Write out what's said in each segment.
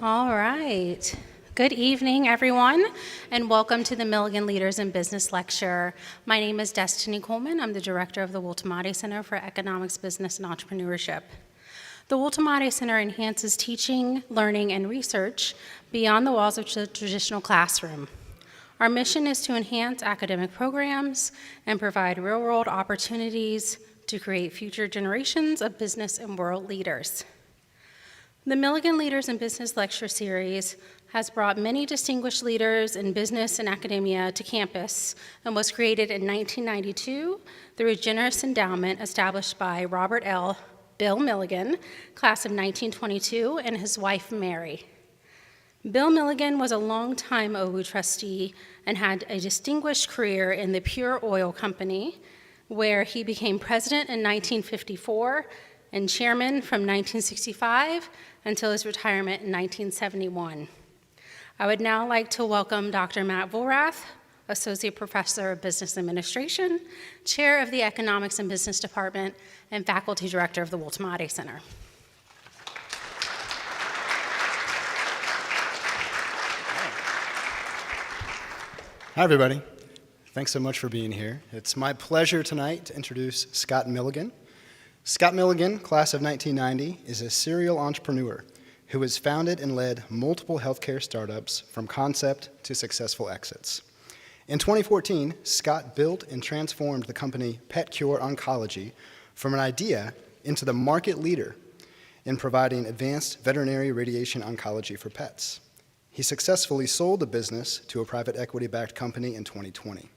All right. Good evening, everyone, and welcome to the Milligan Leaders in Business Lecture. My name is Destiny Coleman. I'm the director of the Woltamati Center for Economics, Business, and Entrepreneurship. The Woltamati Center enhances teaching, learning, and research beyond the walls of the traditional classroom. Our mission is to enhance academic programs and provide real-world opportunities to create future generations of business and world leaders. The Milligan Leaders in Business Lecture Series has brought many distinguished leaders in business and academia to campus and was created in 1992 through a generous endowment established by Robert L. Bill Milligan, class of 1922, and his wife, Mary. Bill Milligan was a longtime OU trustee and had a distinguished career in the Pure Oil Company, where he became president in 1954 and chairman from 1965 until his retirement in 1971. I would now like to welcome Dr. Matt Vollrath, Associate Professor of Business Administration, Chair of the Economics and Business Department, and Faculty Director of the Woltamati Center. Hi, everybody. Thanks so much for being here. It's my pleasure tonight to introduce Scott Milligan. Scott Milligan, class of 1990, is a serial entrepreneur who has founded and led multiple healthcare startups from concept to successful exits. In 2014, Scott built and transformed the company Pet Cure Oncology from an idea into the market leader in providing advanced veterinary radiation oncology for pets. He successfully sold the business to a private equity-backed company in 2020.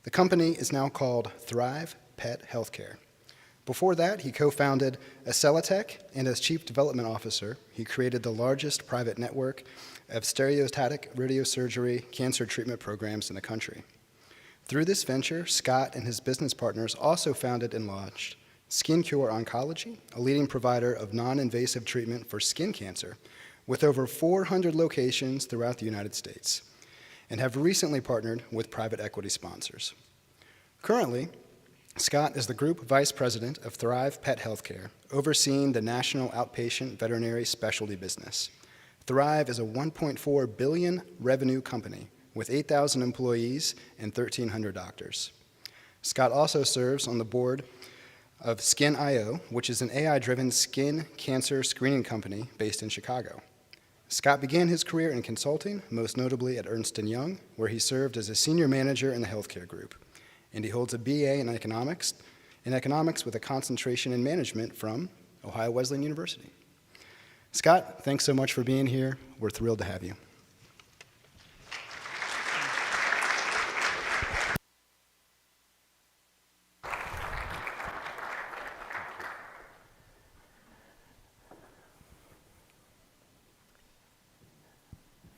The company is now called Thrive Pet Healthcare. Before that, he co-founded Stereotactic, and as chief development officer, he created the largest private network of stereotactic radiosurgery cancer treatment programs in the country. Through this venture, Scott and his business partners also founded and launched Skin Cure Oncology, a leading provider of non-invasive treatment for skin cancer, with over 400 locations throughout the United States, and have recently partnered with private equity sponsors. Currently, Scott is the Group Vice President of Thrive Pet Healthcare, overseeing the national outpatient veterinary specialty business. Thrive is a $1.4 billion revenue company with 8,000 employees and 1,300 doctors. Scott also serves on the board of Skin.io, which is an AI-driven skin cancer screening company based in Chicago. Scott began his career in consulting, most notably at Ernst & Young, where he served as a senior manager in the healthcare group. And he holds a BA in economics with a concentration in management from Ohio Wesleyan University. Scott, thanks so much for being here. We're thrilled to have you.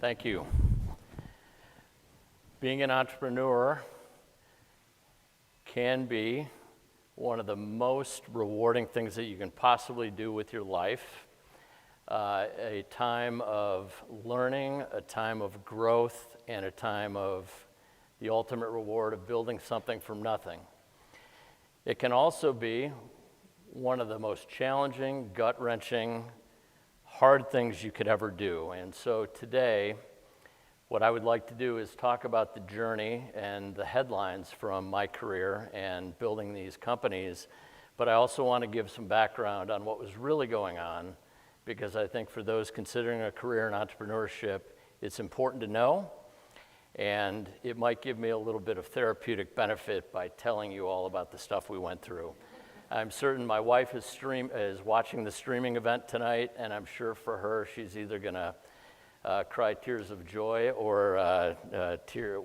Thank you. Being an entrepreneur can be one of the most rewarding things that you can possibly do with your life. A time of learning, a time of growth, and a time of the ultimate reward of building something from nothing. It can also be one of the most challenging, gut-wrenching, hard things you could ever do. And so today, what I would like to do is talk about the journey and the headlines from my career and building these companies, but I also want to give some background on what was really going on, because I think for those considering a career in entrepreneurship, it's important to know, and it might give me a little bit of therapeutic benefit by telling you all about the stuff we went through. I'm certain my wife is watching the streaming event tonight, and I'm sure for her, she's either going to cry tears of joy or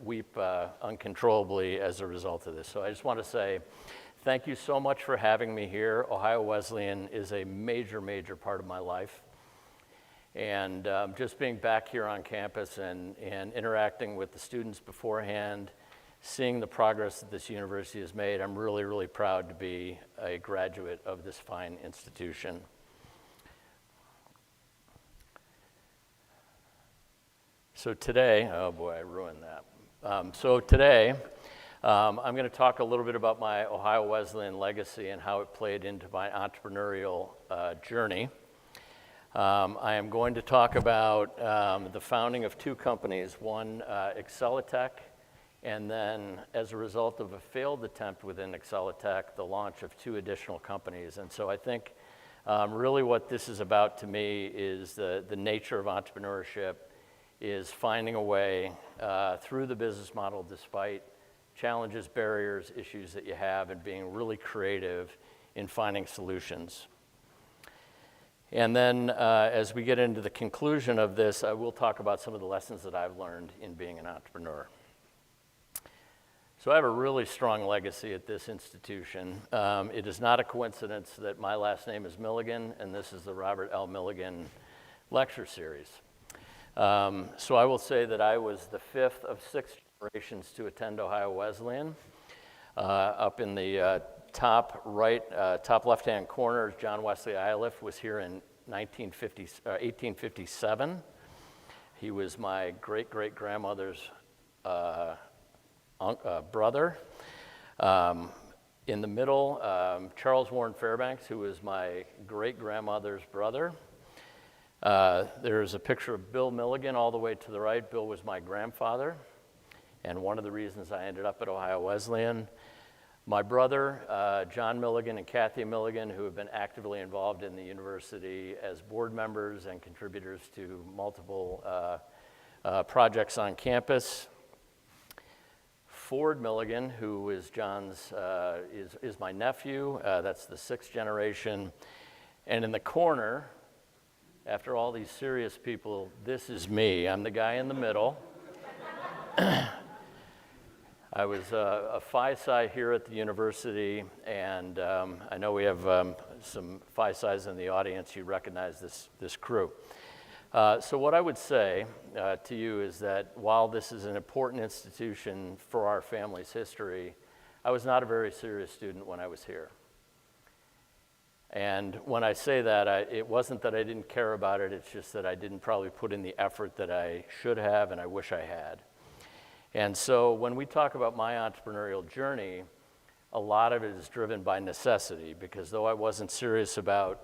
weep uncontrollably as a result of this. So I just want to say thank you so much for having me here. Ohio Wesleyan is a major, major part of my life. And just being back here on campus and interacting with the students beforehand, seeing the progress that this university has made, I'm really, really proud to be a graduate of this fine institution. So today, oh boy, I ruined that. So today, I'm going to talk a little bit about my Ohio Wesleyan legacy and how it played into my entrepreneurial journey. I am going to talk about the founding of two companies, one Excelitech, and then as a result of a failed attempt within Excelitech, the launch of two additional companies. And so I think really what this is about to me is the nature of entrepreneurship, is finding a way through the business model despite challenges, barriers, issues that you have, and being really creative in finding solutions. And then as we get into the conclusion of this, I will talk about some of the lessons that I've learned in being an entrepreneur. So I have a really strong legacy at this institution. It is not a coincidence that my last name is Milligan, and this is the Robert L. Milligan Lecture Series. So I will say that I was the fifth of 6 generations to attend Ohio Wesleyan. Up in the top left-hand corner, John Wesley Iliff was here in 1857. He was my great-great-grandmother's brother. In the middle, Charles Warren Fairbanks, who was my great-grandmother's brother. There's a picture of Bill Milligan all the way to the right. Bill was my grandfather, and one of the reasons I ended up at Ohio Wesleyan. My brother, John Milligan and Kathy Milligan, who have been actively involved in the university as board members and contributors to multiple projects on campus. Ford Milligan, who is John's, is my nephew. That's the 6th generation. And in the corner, after all these serious people, this is me. I'm the guy in the middle. I was a Phi Psi here at the university, and I know we have some Phi Psis in the audience. You recognize this crew. So what I would say to you is that while this is an important institution for our family's history, I was not a very serious student when I was here. And when I say that, it wasn't that I didn't care about it, it's just that I didn't probably put in the effort that I should have and I wish I had. And so when we talk about my entrepreneurial journey, a lot of it is driven by necessity, because though I wasn't serious about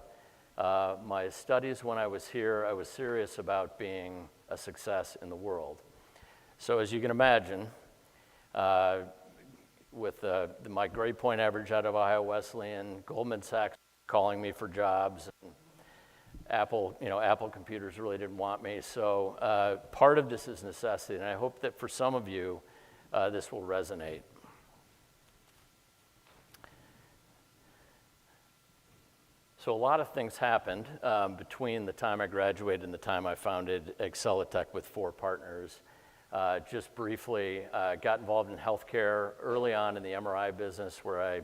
my studies when I was here, I was serious about being a success in the world. So as you can imagine, with my grade point average out of Ohio Wesleyan, Goldman Sachs calling me for jobs, and Apple computers really didn't want me. So part of this is necessity, and I hope that for some of you, this will resonate. So a lot of things happened between the time I graduated and the time I founded Excelitech with 4 partners. Just briefly, got involved in healthcare early on in the MRI business, where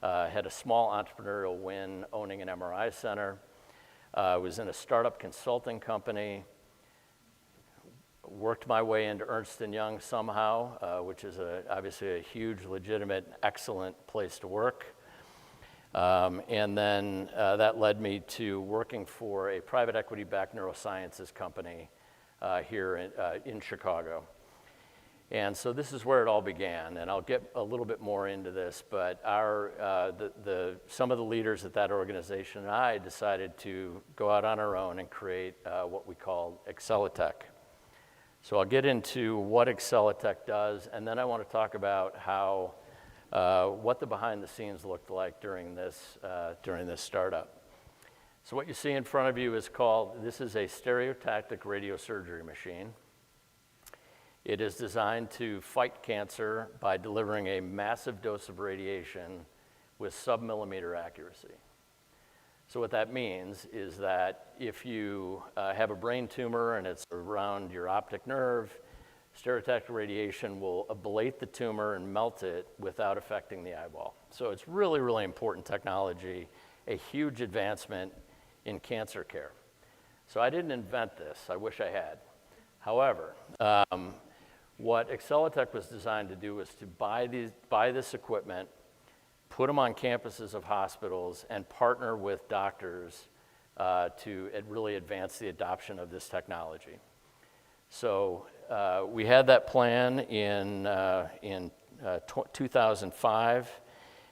I had a small entrepreneurial win owning an MRI center. I was in a startup consulting company, worked my way into Ernst & Young somehow, which is obviously a huge, legitimate, excellent place to work. And then that led me to working for a private equity-backed neurosciences company here in Chicago. And so this is where it all began, and I'll get a little bit more into this, but some of the leaders at that organization and I decided to go out on our own and create what we call Excelitech. So I'll get into what Excelitech does, and then I want to talk about how what the behind the scenes looked like during this startup. So what you see in front of you this is a stereotactic radiosurgery machine. It is designed to fight cancer by delivering a massive dose of radiation with sub-millimeter accuracy. So what that means is that if you have a brain tumor and it's around your optic nerve, stereotactic radiation will ablate the tumor and melt it without affecting the eyeball. So it's really, really important technology, a huge advancement in cancer care. So I didn't invent this. I wish I had. However, what Excelitech was designed to do was to buy this equipment, put them on campuses of hospitals, and partner with doctors to really advance the adoption of this technology. So we had that plan in 2005,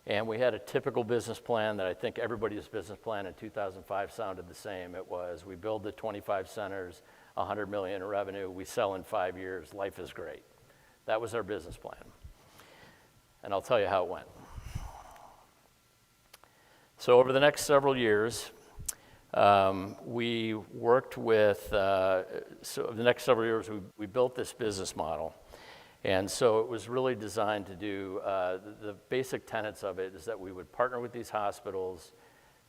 And we had a typical business plan that I think everybody's business plan in 2005 sounded the same. It was, we build the 25 centers, 100 million in revenue, we sell in 5 years, life is great. That was our business plan. And I'll tell you how it went. So over the next several years, we worked with, we built this business model. And so it was really designed to do, the basic tenets of it is that we would partner with these hospitals,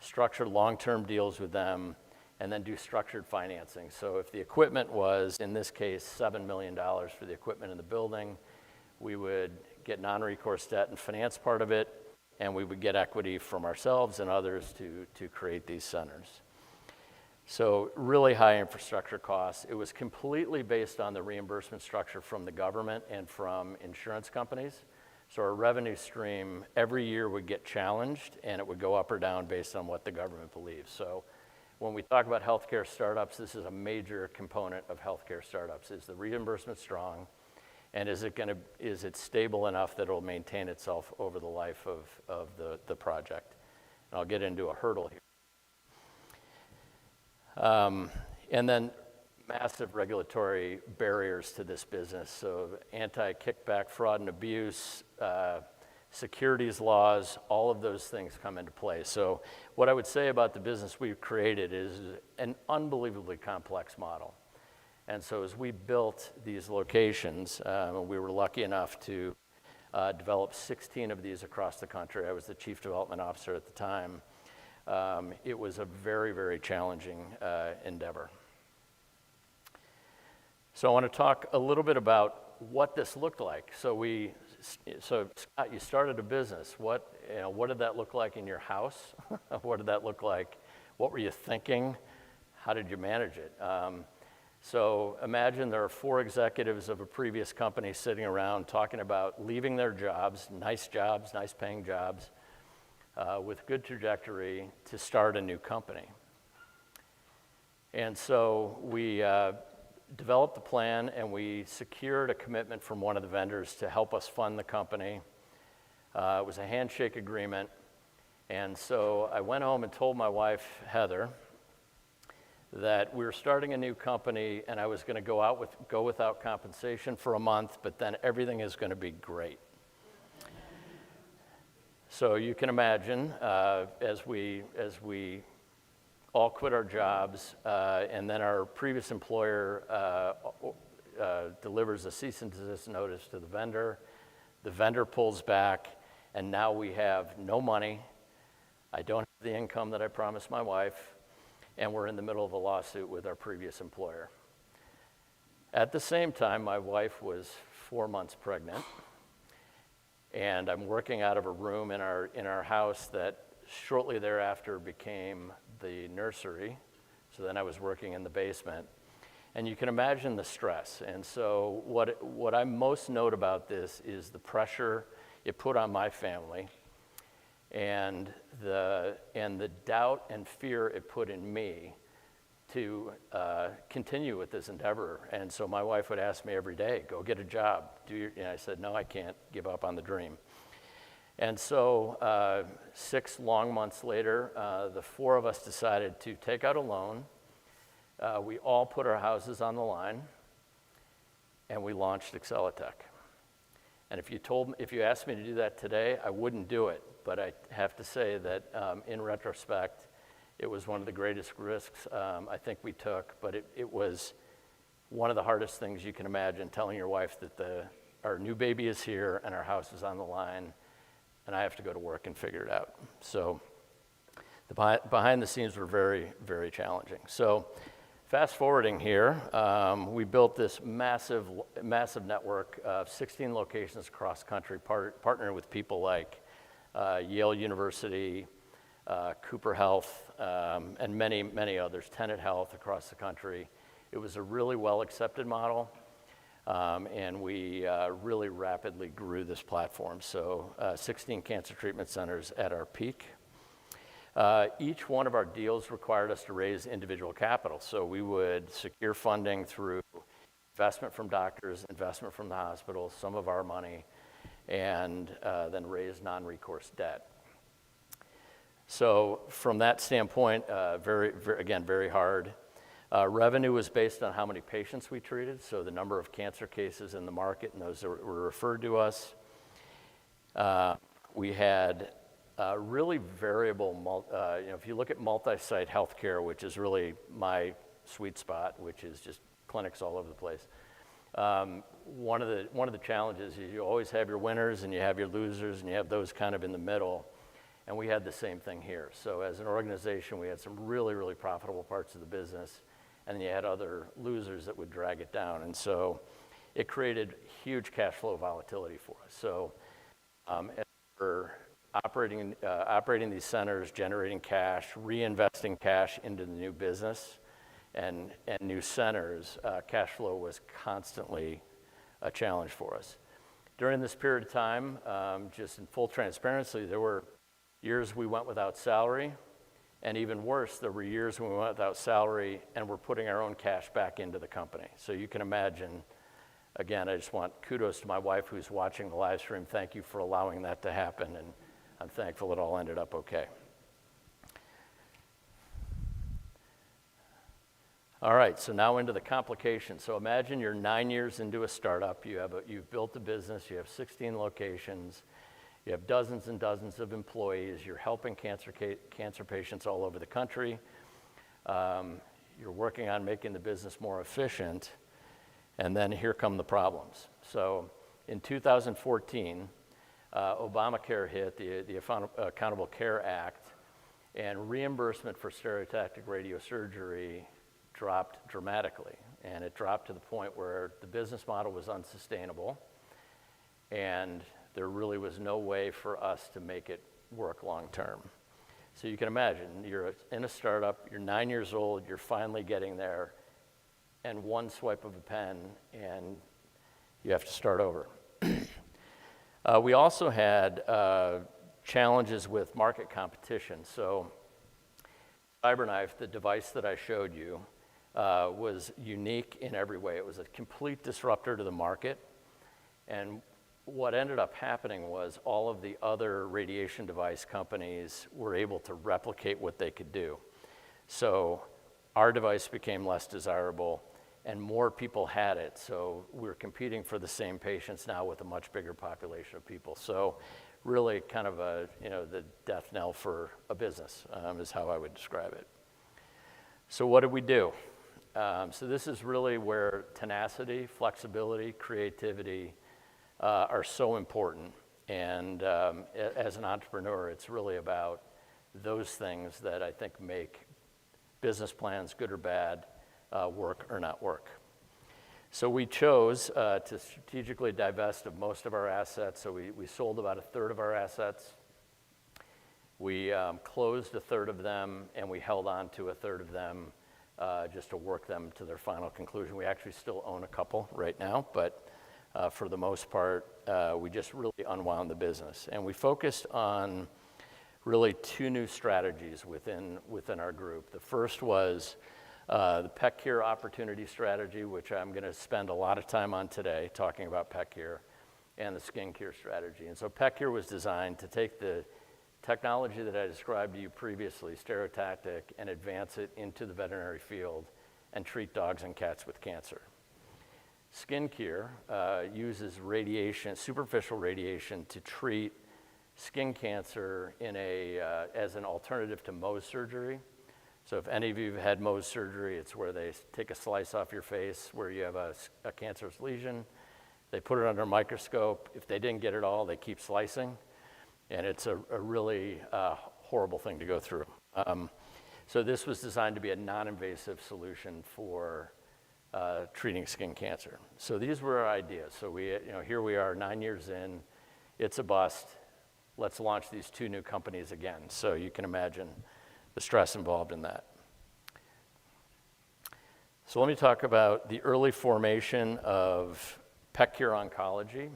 structure long-term deals with them, and then do structured financing. So if the equipment was, in this case, $7 million for the equipment in the building, we would get non-recourse debt and finance part of it, and we would get equity from ourselves and others to create these centers. So really high infrastructure costs. It was completely based on the reimbursement structure from the government and from insurance companies. So our revenue stream every year would get challenged, and it would go up or down based on what the government believes. So when we talk about healthcare startups, this is a major component of healthcare startups. Is the reimbursement strong, and is it stable enough that it will maintain itself over the life of the project? And I'll get into a hurdle here. And then massive regulatory barriers to this business. So anti-kickback, fraud and abuse, securities laws, all of those things come into play. So what I would say about the business we've created is an unbelievably complex model. And so as we built these locations, we were lucky enough to develop 16 of these across the country. I was the chief development officer at the time. It was a very, very challenging endeavor. So I want to talk a little bit about what this looked like. So Scott, you started a business. What did that look like in your house? What did that look like? What were you thinking? How did you manage it? So imagine there are 4 executives of a previous company sitting around talking about leaving their jobs, nice paying jobs, with good trajectory to start a new company. And so we developed the plan, and we secured a commitment from one of the vendors to help us fund the company. It was a handshake agreement. And so I went home and told my wife, Heather, that we were starting a new company, and I was going to go without compensation for a month, but then everything is going to be great. So you can imagine, as we all quit our jobs, and then our previous employer delivers a cease and desist notice to the vendor pulls back, and now we have no money. I don't have the income that I promised my wife, and we're in the middle of a lawsuit with our previous employer. At the same time, my wife was 4 months pregnant, and I'm working out of a room in our house that shortly thereafter became the nursery. So then I was working in the basement. And you can imagine the stress. And so what I most note about this is the pressure it put on my family, and the doubt and fear it put in me to continue with this endeavor. And so my wife would ask me every day, go get a job. And I said, no, I can't give up on the dream. And so 6 long months later, the 4 of us decided to take out a loan. We all put our houses on the line, and we launched Excelitech. And if you asked me to do that today, I wouldn't do it. But I have to say that in retrospect, it was one of the greatest risks I think we took. But it was one of the hardest things you can imagine, telling your wife that our new baby is here and our house is on the line, and I have to go to work and figure it out. So the behind the scenes were very, very challenging. So fast forwarding here, we built this massive network of 16 locations across the country, partnering with people like Yale University, Cooper Health, and many, many others, Tenet Health across the country. It was a really well-accepted model, and we really rapidly grew this platform. So 16 cancer treatment centers at our peak. Each one of our deals required us to raise individual capital. So we would secure funding through investment from doctors, investment from the hospitals, some of our money, and then raise non-recourse debt. So from that standpoint, very hard. Revenue was based on how many patients we treated, so the number of cancer cases in the market and those that were referred to us. We had really variable, if you look at multi-site healthcare, which is really my sweet spot, which is just clinics all over the place. One of the challenges is you always have your winners and you have your losers and you have those kind of in the middle. And we had the same thing here. So as an organization, we had some really, really profitable parts of the business, and then you had other losers that would drag it down. And so it created huge cash flow volatility for us. So as we're operating these centers, generating cash, reinvesting cash into the new business and new centers, cash flow was constantly a challenge for us. During this period of time, just in full transparency, there were years we went without salary, and even worse, there were years when we went without salary and we're putting our own cash back into the company. So you can imagine, again, I just want kudos to my wife who's watching the live stream. Thank you for allowing that to happen, and I'm thankful it all ended up okay. All right, so now into the complications. So imagine you're 9 years into a startup, you've built a business, you have 16 locations, you have dozens and dozens of employees. You're helping cancer patients all over the country. You're working on making the business more efficient. And then here come the problems. So in 2014, Obamacare hit, the Affordable Care Act, and reimbursement for stereotactic radiosurgery dropped dramatically. And it dropped to the point where the business model was unsustainable. And there really was no way for us to make it work long term. So you can imagine, you're in a startup, you're 9 years old, you're finally getting there, and one swipe of a pen, and you have to start over. We also had challenges with market competition. So CyberKnife, the device that I showed you, was unique in every way. It was a complete disruptor to the market, and what ended up happening was all of the other radiation device companies were able to replicate what they could do. So our device became less desirable and more people had it. So we're competing for the same patients now with a much bigger population of people. So really kind of the death knell for a business is how I would describe it. So what did we do? So this is really where tenacity, flexibility, creativity, are so important, and as an entrepreneur, it's really about those things that I think make business plans, good or bad, work or not work. So we chose to strategically divest of most of our assets, so we sold about a third of our assets. We closed a third of them, and we held on to a third of them just to work them to their final conclusion. We actually still own a couple right now, but for the most part, we just really unwound the business. And we focused on really two new strategies within our group. The first was the pet care opportunity strategy, which I'm going to spend a lot of time on today, talking about pet care, and the skin care strategy. And so pet care was designed to take the technology that I described to you previously, stereotactic, and advance it into the veterinary field and treat dogs and cats with cancer. Skin care uses radiation, superficial radiation, to treat skin cancer as an alternative to Mohs surgery. So if any of you have had Mohs surgery, it's where they take a slice off your face where you have a cancerous lesion. They put it under a microscope. If they didn't get it all, they keep slicing. And it's a really horrible thing to go through. So this was designed to be a non-invasive solution for treating skin cancer. So these were our ideas. So here we are 9 years in, it's a bust. Let's launch these two new companies again. So you can imagine the stress involved in that. So let me talk about the early formation of Pet Care Oncology.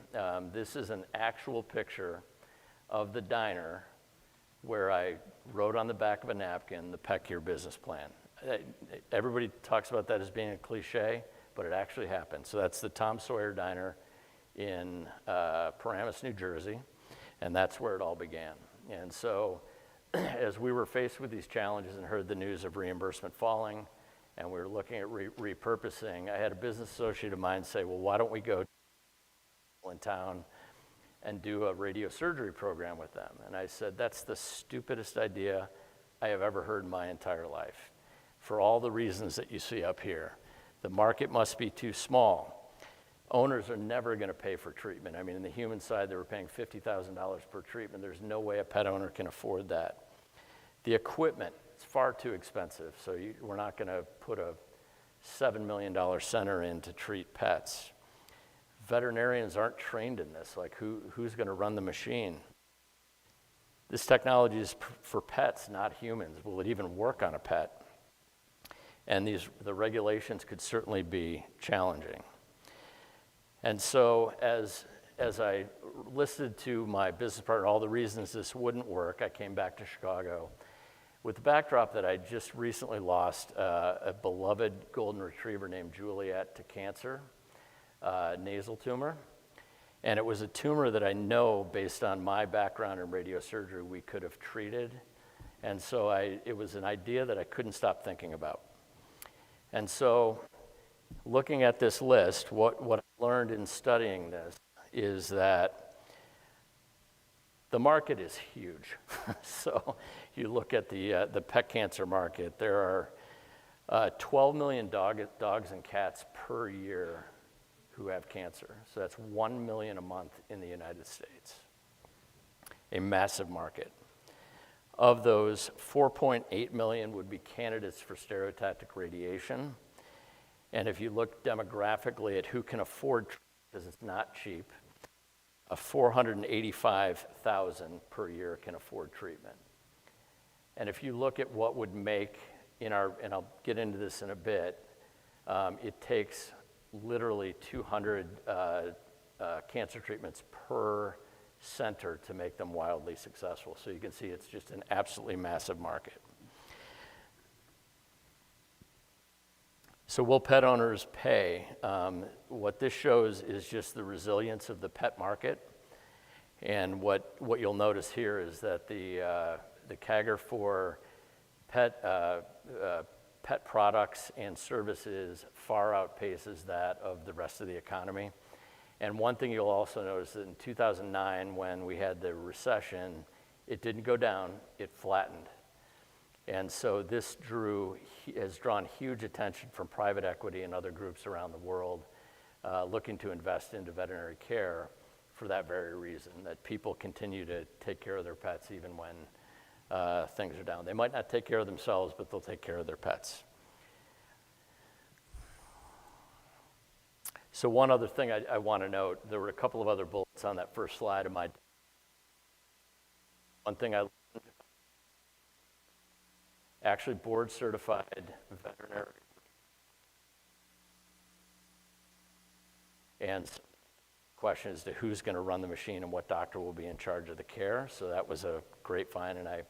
This is an actual picture of the diner where I wrote on the back of a napkin the Pet Care business plan. Everybody talks about that as being a cliche, but it actually happened. So that's the Tom Sawyer Diner in Paramus, New Jersey, and that's where it all began. And so as we were faced with these challenges and heard the news of reimbursement falling, and we were looking at repurposing, I had a business associate of mine say, well, why don't we go in town and do a radiosurgery program with them? And I said, that's the stupidest idea I have ever heard in my entire life, for all the reasons that you see up here. The market must be too small. Owners are never going to pay for treatment. I mean, in the human side, they were paying $50,000 per treatment. There's no way a pet owner can afford that. The equipment, it's far too expensive, so we're not going to put a $7 million center in to treat pets. Veterinarians aren't trained in this. Like, who's going to run the machine? This technology is for pets, not humans. Will it even work on a pet? And the regulations could certainly be challenging. And so as I listed to my business partner all the reasons this wouldn't work, I came back to Chicago with the backdrop that I just recently lost a beloved golden retriever named Juliet to cancer, nasal tumor. And it was a tumor that I know, based on my background in radiosurgery, we could have treated. And so it was an idea that I couldn't stop thinking about. And so looking at this list, what I learned in studying this is that the market is huge. So you look at the pet cancer market, there are 12 million dogs and cats per year who have cancer. So that's 1 million a month in the United States. A massive market. Of those, 4.8 million would be candidates for stereotactic radiation. And if you look demographically at who can afford, because it's not cheap, 485,000 per year can afford treatment. And if you look at what would make, and I'll get into this in a bit, it takes literally 200 cancer treatments per center to make them wildly successful. So you can see it's just an absolutely massive market. So will pet owners pay? What this shows is just the resilience of the pet market. And what you'll notice here is that the CAGR for pet products and services far outpaces that of the rest of the economy. And one thing you'll also notice that in 2009, when we had the recession, it didn't go down, it flattened. And so this has drawn huge attention from private equity and other groups around the world looking to invest into veterinary care for that very reason, that people continue to take care of their pets even when things are down. They might not take care of themselves, but they'll take care of their pets. So one other thing I want to note, there were a couple of other bullets on that first slide of my. One thing I learned, actually board certified veterinary. And the question is to who's going to run the machine and what doctor will be in charge of the care. So that was a great find, and I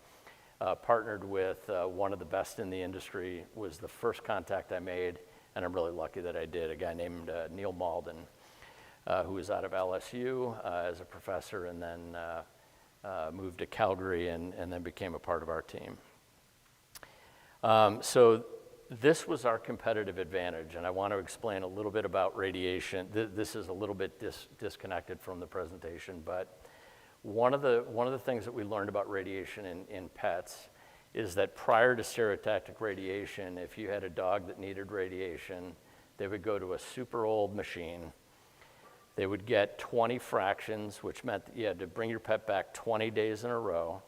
partnered with one of the best in the industry, was the first contact I made, and I'm really lucky that I did, a guy named Neil Malden, who was out of LSU as a professor and then moved to Calgary and then became a part of our team. So this was our competitive advantage, and I want to explain a little bit about radiation. This is a little bit disconnected from the presentation, but one of the things that we learned about radiation in pets is that prior to stereotactic radiation, if you had a dog that needed radiation, they would go to a super old machine. They would get 20 fractions, which meant that you had to bring your pet back 20 days in a row.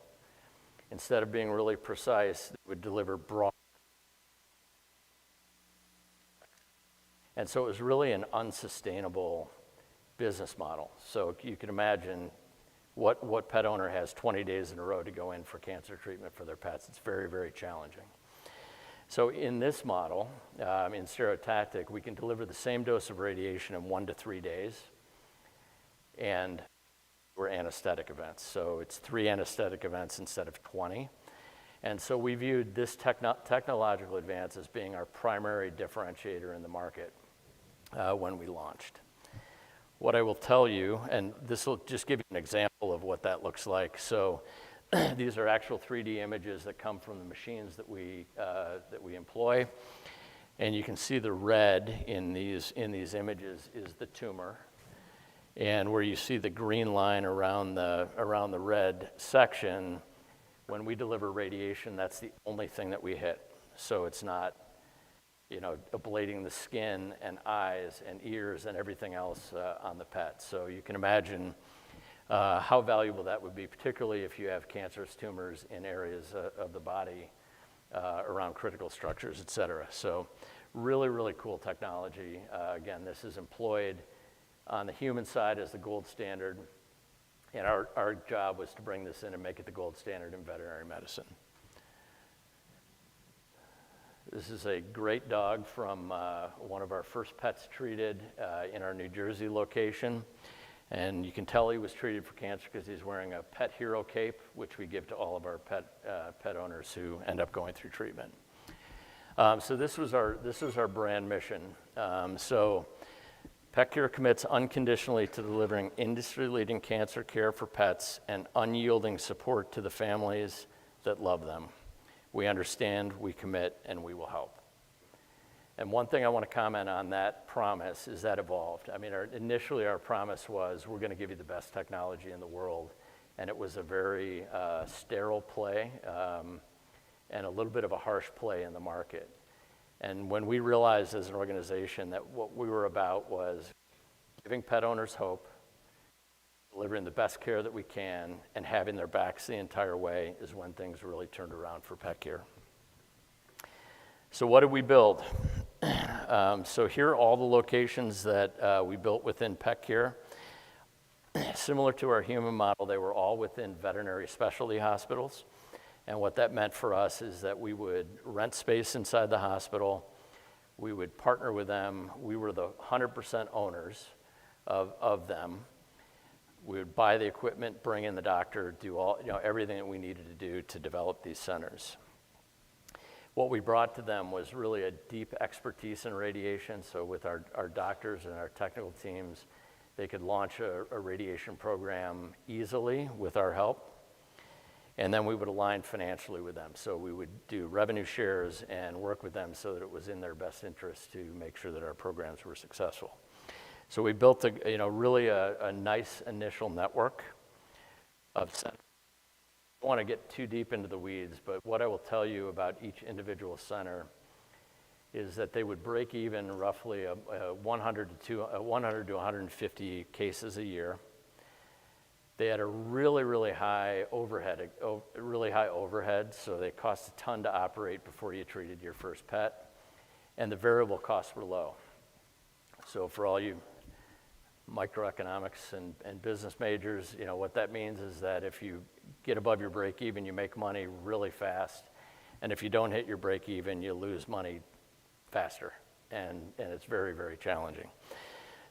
Instead of being really precise, they would deliver broad. And so it was really an unsustainable business model. So you can imagine what pet owner has 20 days in a row to go in for cancer treatment for their pets. It's very, very challenging. So in this model, in stereotactic, we can deliver the same dose of radiation in 1 to 3 days, and we're anesthetic events. So it's 3 anesthetic events instead of 20. And so we viewed this technological advance as being our primary differentiator in the market when we launched. What I will tell you, and this will just give you an example of what that looks like. So these are actual 3D images that come from the machines that we employ. And you can see the red in these images is the tumor. And where you see the green line around the red section, when we deliver radiation, that's the only thing that we hit. So it's not, ablating the skin and eyes and ears and everything else on the pet. So you can imagine how valuable that would be, particularly if you have cancerous tumors in areas of the body around critical structures, et cetera. So really, really cool technology. Again, this is employed on the human side as the gold standard, and our job was to bring this in and make it the gold standard in veterinary medicine. This is a great dog from one of our first pets treated in our New Jersey location. And you can tell he was treated for cancer because he's wearing a pet hero cape, which we give to all of our pet owners who end up going through treatment. So this was our brand mission. So PetCare commits unconditionally to delivering industry-leading cancer care for pets and unyielding support to the families that love them. We understand, we commit, and we will help. And one thing I want to comment on that promise is that evolved. I mean, initially our promise was we're going to give you the best technology in the world, and it was a very sterile play and a little bit of a harsh play in the market. And when we realized as an organization that what we were about was giving pet owners hope, delivering the best care that we can, and having their backs the entire way is when things really turned around for PetCare. So what did we build? So here are all the locations that we built within PetCare. Similar to our human model, they were all within veterinary specialty hospitals. And what that meant for us is that we would rent space inside the hospital. We would partner with them. We were the 100% owners of them. We would buy the equipment, bring in the doctor, do all, everything that we needed to do to develop these centers. What we brought to them was really a deep expertise in radiation. So with our doctors and our technical teams, they could launch a radiation program easily with our help. And then we would align financially with them. So we would do revenue shares and work with them so that it was in their best interest to make sure that our programs were successful. So we built really a nice initial network of centers. I don't want to get too deep into the weeds, but what I will tell you about each individual center is that they would break even roughly 100 to 150 cases a year. They had a really high overhead, so they cost a ton to operate before you treated your first pet, and the variable costs were low. So for all you microeconomics and business majors, what that means is that if you get above your break even, you make money really fast, and if you don't hit your break even, you lose money faster, and it's very challenging.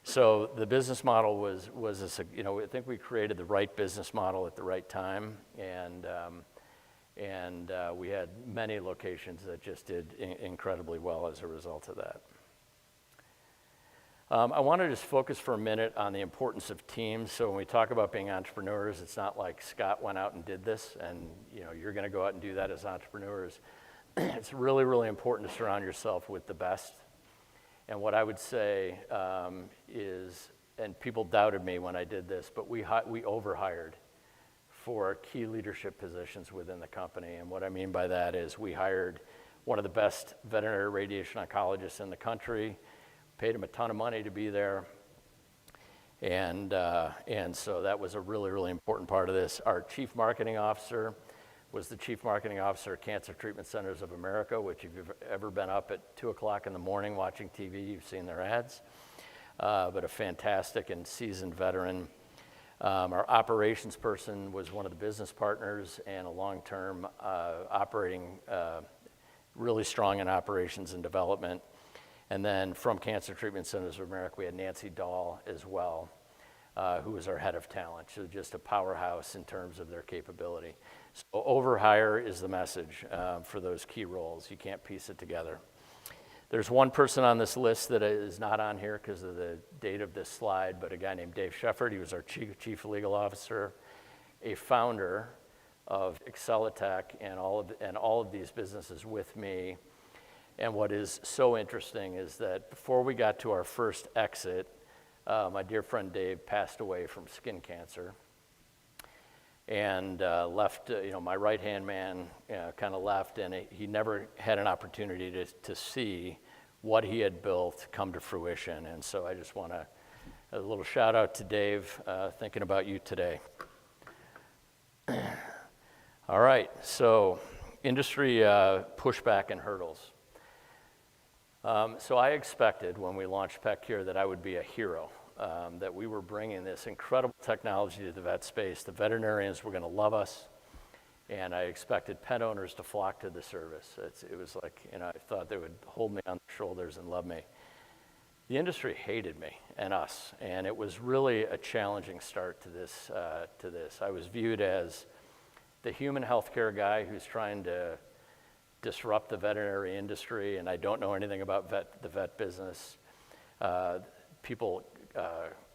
So the business model was I think we created the right business model at the right time, and we had many locations that just did incredibly well as a result of that. I want to just focus for a minute on the importance of teams. So when we talk about being entrepreneurs, it's not like Scott went out and did this, and you're going to go out and do that as entrepreneurs. It's really important to surround yourself with the best. And what I would say is, and people doubted me when I did this, but we overhired for key leadership positions within the company. And what I mean by that is we hired one of the best veterinary radiation oncologists in the country, paid him a ton of money to be there. And so that was a really important part of this. Our chief marketing officer was the chief marketing officer at Cancer Treatment Centers of America, which if you've ever been up at 2 o'clock in the morning watching TV, you've seen their ads. But a fantastic and seasoned veteran. Our operations person was one of the business partners and a long-term operating, really strong in operations and development. And then from Cancer Treatment Centers of America, we had Nancy Dahl as well, who was our head of talent. So just a powerhouse in terms of their capability. So overhire is the message for those key roles. You can't piece it together. There's one person on this list that is not on here because of the date of this slide, but a guy named Dave Shefford. He was our chief legal officer, a founder of Excelitech and all of these businesses with me. And what is so interesting is that before we got to our first exit, my dear friend Dave passed away from skin cancer and left, my right-hand man kind of left, and he never had an opportunity to see what he had built come to fruition. And so I just want a little shout out to Dave, thinking about you today. All right, so industry pushback and hurdles. So I expected when we launched PetCure that I would be a hero, that we were bringing this incredible technology to the vet space. The veterinarians were going to love us, and I expected pet owners to flock to the service. It was like, I thought they would hold me on their shoulders and love me. The industry hated me and us, and it was really a challenging start to this. I was viewed as the human healthcare guy who's trying to disrupt the veterinary industry, and I don't know anything about the vet business. People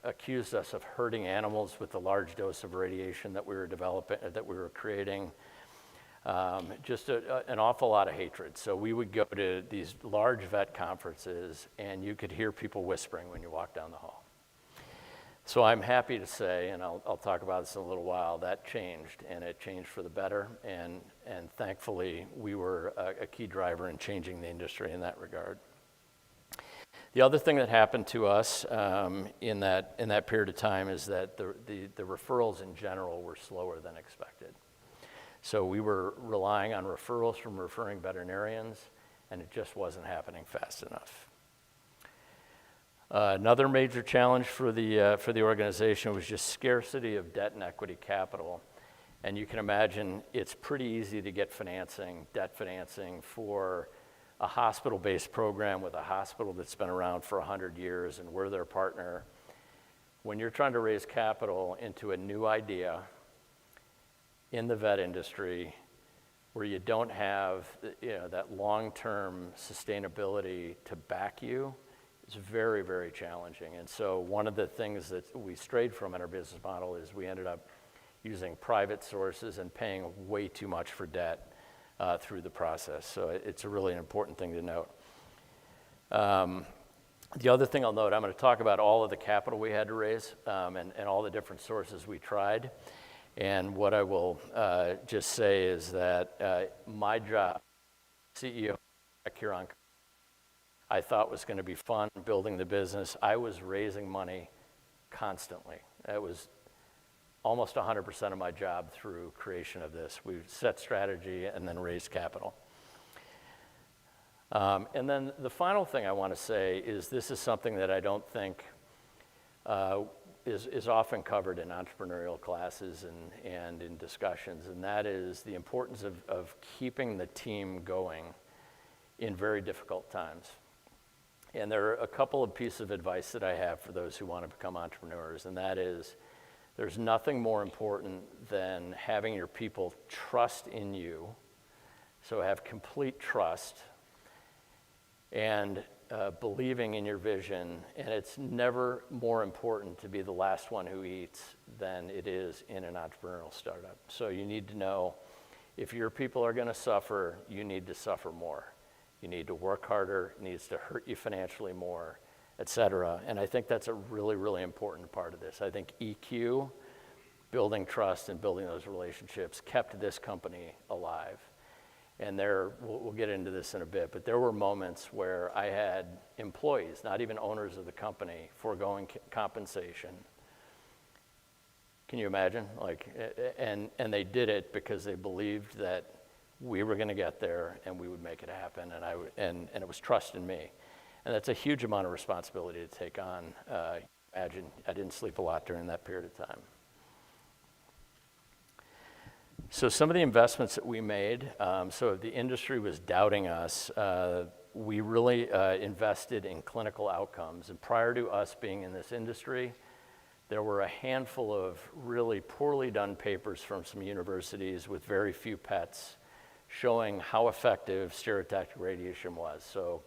accused us of hurting animals with the large dose of radiation that we were creating. Just an awful lot of hatred. So we would go to these large vet conferences, and you could hear people whispering when you walked down the hall. So I'm happy to say, and I'll talk about this in a little while, that changed, and it changed for the better, and thankfully we were a key driver in changing the industry in that regard. The other thing that happened to us in that period of time is that the referrals in general were slower than expected. So we were relying on referrals from referring veterinarians, and it just wasn't happening fast enough. Another major challenge for the organization was just scarcity of debt and equity capital. And you can imagine it's pretty easy to get debt financing for a hospital-based program with a hospital that's been around for 100 years and we're their partner. When you're trying to raise capital into a new idea in the vet industry where you don't have that long-term sustainability to back you, it's very, very challenging. And so one of the things that we strayed from in our business model is we ended up using private sources and paying way too much for debt through the process. So it's a really important thing to note. The other thing I'll note, I'm going to talk about all of the capital we had to raise and all the different sources we tried. And what I will just say is that my job, CEO at Huron, I thought was going to be fun building the business. I was raising money constantly. It was almost 100% of my job through creation of this. We set strategy and then raised capital. And then the final thing I want to say is this is something that I don't think is often covered in entrepreneurial classes and in discussions, and that is the importance of keeping the team going in very difficult times. And there are a couple of pieces of advice that I have for those who want to become entrepreneurs, and that is there's nothing more important than having your people trust in you, so have complete trust, and believing in your vision. And it's never more important to be the last one who eats than it is in an entrepreneurial startup. So you need to know if your people are going to suffer, you need to suffer more. You need to work harder, it needs to hurt you financially more, et cetera. And I think that's a really, really important part of this. I think EQ, building trust and building those relationships, kept this company alive. And we'll get into this in a bit, but there were moments where I had employees, not even owners of the company, foregoing compensation. Can you imagine? And they did it because they believed that we were going to get there and we would make it happen, and it was trust in me. And that's a huge amount of responsibility to take on. Imagine, I didn't sleep a lot during that period of time. So some of the investments that we made, so the industry was doubting us, we really invested in clinical outcomes. And prior to us being in this industry, there were a handful of really poorly done papers from some universities with very few pets showing how effective stereotactic radiation was. So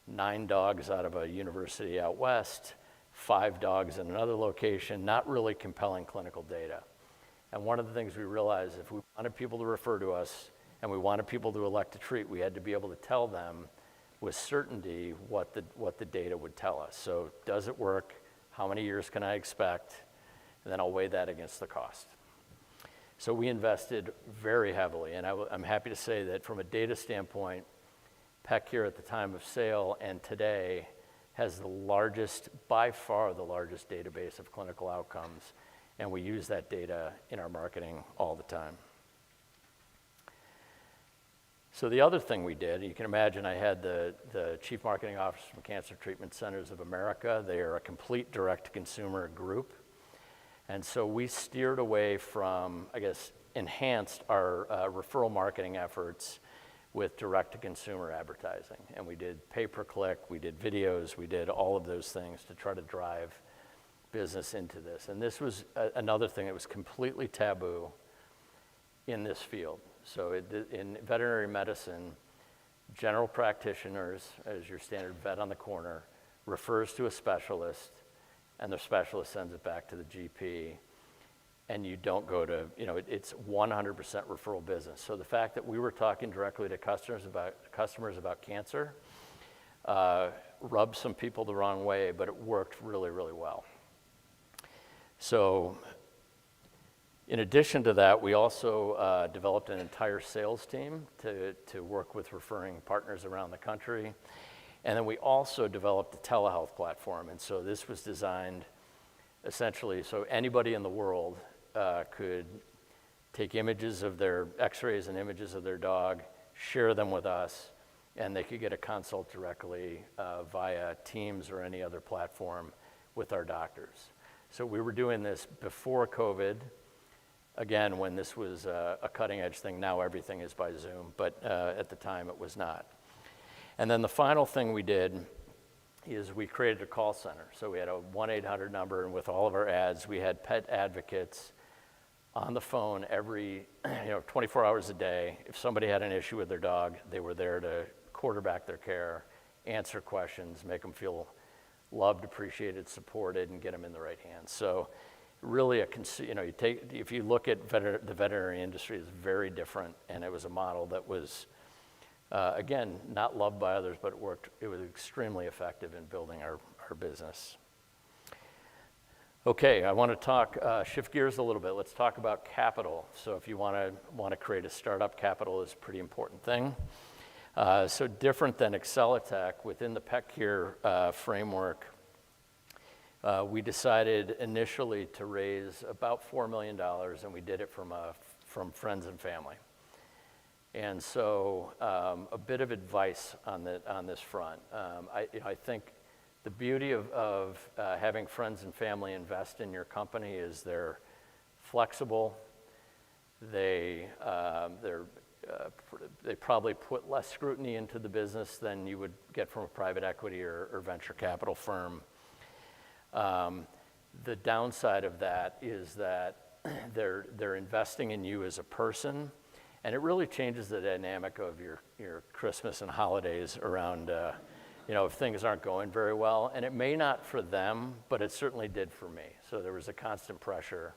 9 dogs out of a university out west, 5 dogs in another location, not really compelling clinical data. And one of the things we realized, if we wanted people to refer to us and we wanted people to elect to treat, we had to be able to tell them with certainty what the data would tell us. So does it work? How many years can I expect? And then I'll weigh that against the cost. So we invested very heavily, and I'm happy to say that from a data standpoint, PetCare at the time of sale and today has the largest, by far the largest database of clinical outcomes, and we use that data in our marketing all the time. So the other thing we did, you can imagine I had the Chief Marketing Officer from Cancer Treatment Centers of America. They are a complete direct-to-consumer group. And so we steered away from, enhanced our referral marketing efforts with direct-to-consumer advertising. And we did pay-per-click, we did videos, we did all of those things to try to drive business into this. And this was another thing that was completely taboo in this field. So in veterinary medicine, general practitioners, as your standard vet on the corner, refers to a specialist, and the specialist sends it back to the GP, and you don't go to, it's 100% referral business. So the fact that we were talking directly to customers about cancer rubbed some people the wrong way, but it worked really, really well. So in addition to that, we also developed an entire sales team to work with referring partners around the country. And then we also developed a telehealth platform. And so this was designed essentially so anybody in the world could take images of their x-rays and images of their dog, share them with us, and they could get a consult directly via Teams or any other platform with our doctors. So we were doing this before COVID. Again, when this was a cutting edge thing, now everything is by Zoom, but at the time it was not. And then the final thing we did is we created a call center. So we had a 1-800 number, and with all of our ads, we had pet advocates on the phone every 24 hours a day. If somebody had an issue with their dog, they were there to quarterback their care, answer questions, make them feel loved, appreciated, supported, and get them in the right hands. So really, if you look at the veterinary industry, it's very different, and it was a model that was, again, not loved by others, but it worked. It was extremely effective in building our business. Okay, I want to shift gears a little bit. Let's talk about capital. So if you want to create a startup, capital is a pretty important thing. So different than Excelitech, within the PetCare framework, we decided initially to raise about $4 million, and we did it from friends and family. And so a bit of advice on this front. I think the beauty of having friends and family invest in your company is they're flexible. They probably put less scrutiny into the business than you would get from a private equity or venture capital firm. The downside of that is that they're investing in you as a person, and it really changes the dynamic of your Christmas and holidays around, if things aren't going very well. And it may not for them, but it certainly did for me. So there was a constant pressure.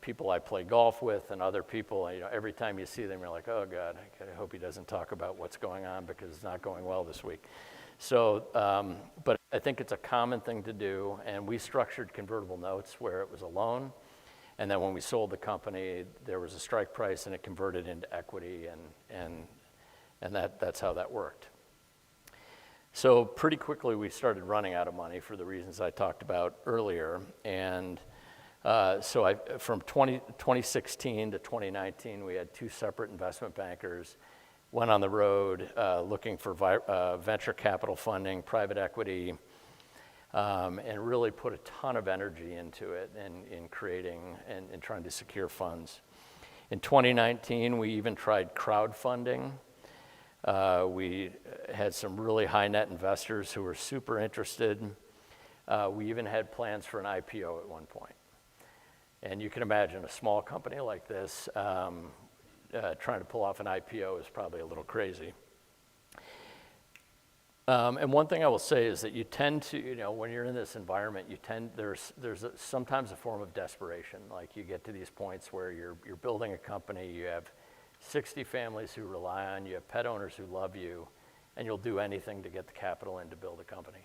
People I play golf with and other people, every time you see them, you're like, oh God, I hope he doesn't talk about what's going on because it's not going well this week. So, but I think it's a common thing to do, and we structured convertible notes where it was a loan, and then when we sold the company, there was a strike price, and it converted into equity, and that's how that worked. So pretty quickly, we started running out of money for the reasons I talked about earlier, and so from 2016 to 2019, we had 2 separate investment bankers, went on the road looking for venture capital funding, private equity, and really put a ton of energy into it in creating and trying to secure funds. In 2019, we even tried crowdfunding. We had some really high net investors who were super interested. We even had plans for an IPO at one point. And you can imagine a small company like this trying to pull off an IPO is probably a little crazy. And one thing I will say is that you tend to, when you're in this environment, there's sometimes a form of desperation. Like you get to these points where you're building a company, you have 60 families who rely on you, have pet owners who love you, and you'll do anything to get the capital in to build a company.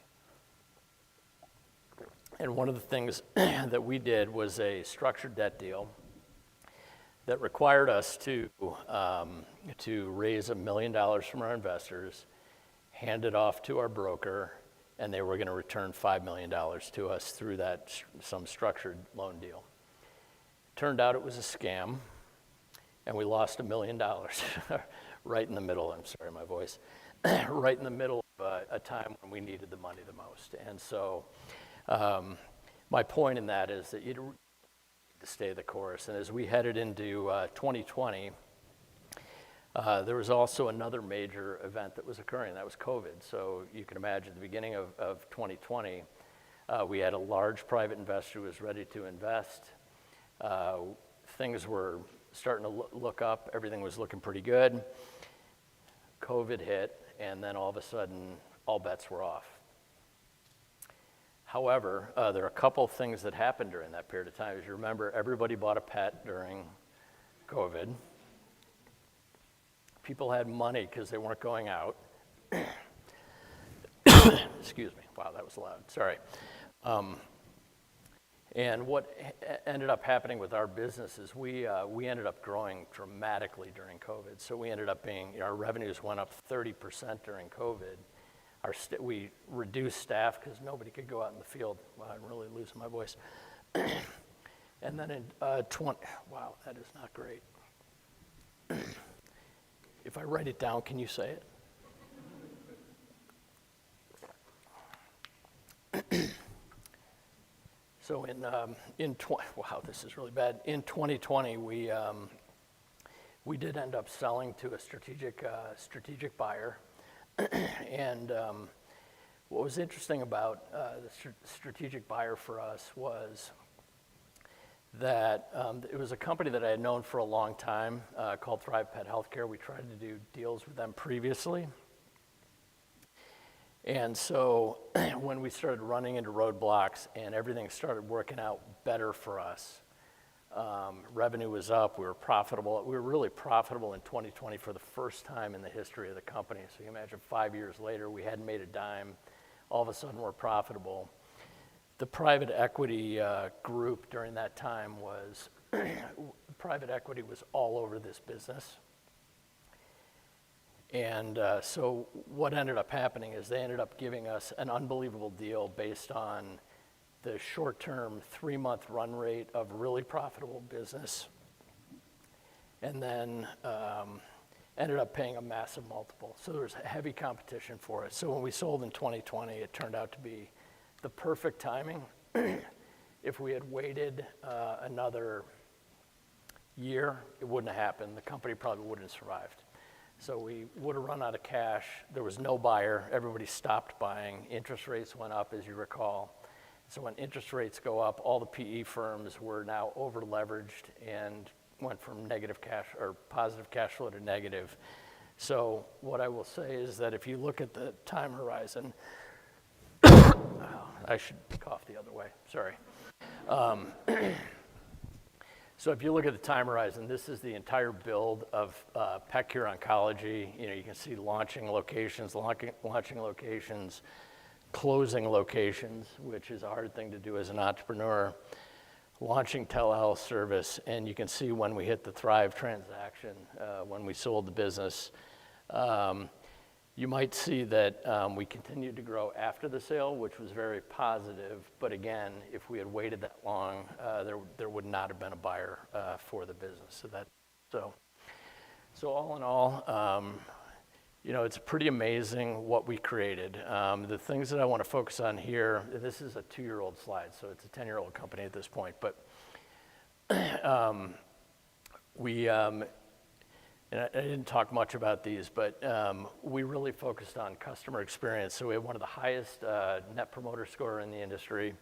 And one of the things that we did was a structured debt deal that required us to raise $1 million from our investors, hand it off to our broker, and they were going to return $5 million to us through some structured loan deal. Turned out it was a scam, and we lost $1 million right in the middle. I'm sorry, my voice. Right in the middle of a time when we needed the money the most. And so my point in that is that you need to stay the course. And as we headed into 2020, there was also another major event that was occurring. That was COVID. So you can imagine at the beginning of 2020, we had a large private investor who was ready to invest. Things were starting to look up. Everything was looking pretty good. COVID hit, and then all of a sudden, all bets were off. However, there are a couple things that happened during that period of time. As you remember, everybody bought a pet during COVID. People had money because they weren't going out. Excuse me. Wow, that was loud. Sorry. And what ended up happening with our business is we ended up growing dramatically during COVID. So we ended up our revenues went up 30% during COVID. We reduced staff because nobody could go out in the field. Wow, I'm really losing my voice. And then in wow, that is not great. If I write it down, can you say it? So wow, this is really bad. In 2020, we did end up selling to a strategic buyer. And what was interesting about the strategic buyer for us was that it was a company that I had known for a long time called Thrive Pet Healthcare. We tried to do deals with them previously. And so when we started running into roadblocks and everything started working out better for us, revenue was up, we were profitable. We were really profitable in 2020 for the first time in the history of the company. So you imagine 5 years later, we hadn't made a dime. All of a sudden, we're profitable. The private equity group during that time was, private equity was all over this business. And so what ended up happening is they ended up giving us an unbelievable deal based on the short-term 3-month run rate of really profitable business, and then ended up paying a massive multiple. So there was heavy competition for it. So when we sold in 2020, it turned out to be the perfect timing. If we had waited another year, it wouldn't have happened. The company probably wouldn't have survived. So we would have run out of cash. There was no buyer. Everybody stopped buying. Interest rates went up, as you recall. So when interest rates go up, all the PE firms were now over-leveraged and went from negative cash or positive cash flow to negative. So what I will say is that if you look at the time horizon, I should cough the other way, sorry. So if you look at the time horizon, this is the entire build of Pet Cure Oncology. You can see launching locations, closing locations, which is a hard thing to do as an entrepreneur, launching telehealth service, and you can see when we hit the Thrive transaction, when we sold the business. You might see that we continued to grow after the sale, which was very positive. But again, if we had waited that long, there would not have been a buyer for the business. So all in all, it's pretty amazing what we created. The things that I want to focus on here, this is a 2-year-old slide, so it's a 10-year-old company at this point. But and I didn't talk much about these, but we really focused on customer experience. So we had one of the highest Net Promoter Score in the industry.